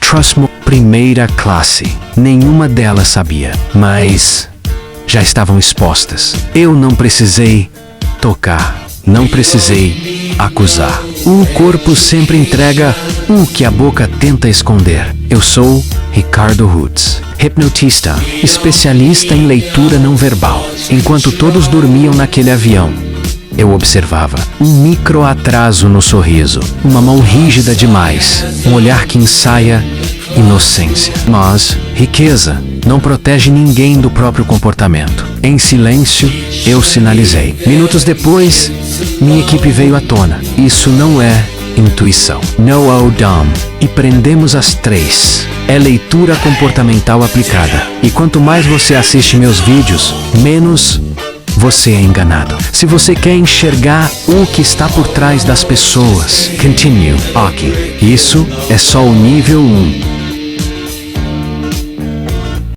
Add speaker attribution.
Speaker 1: Trust me, primeira classe. Nenhuma delas sabia, mas já estavam expostas. Eu não precisei tocar, não precisei acusar. O corpo sempre entrega o que a boca tenta esconder. Eu sou Ricardo Roots, hipnotista, especialista em leitura não verbal. Enquanto todos dormiam naquele avião, eu observava um micro atraso no sorriso, uma mão rígida demais, um olhar que ensaia inocência. Mas riqueza não protege ninguém do próprio comportamento. Em silêncio, eu sinalizei. Minutos depois, minha equipe veio à tona. Isso não é intuição. No oh dumb. E prendemos as 3. É leitura comportamental aplicada. E quanto mais você assiste meus vídeos, menos você é enganado. Se você quer enxergar o que está por trás das pessoas, continue. Ok. Isso é só o nível 1.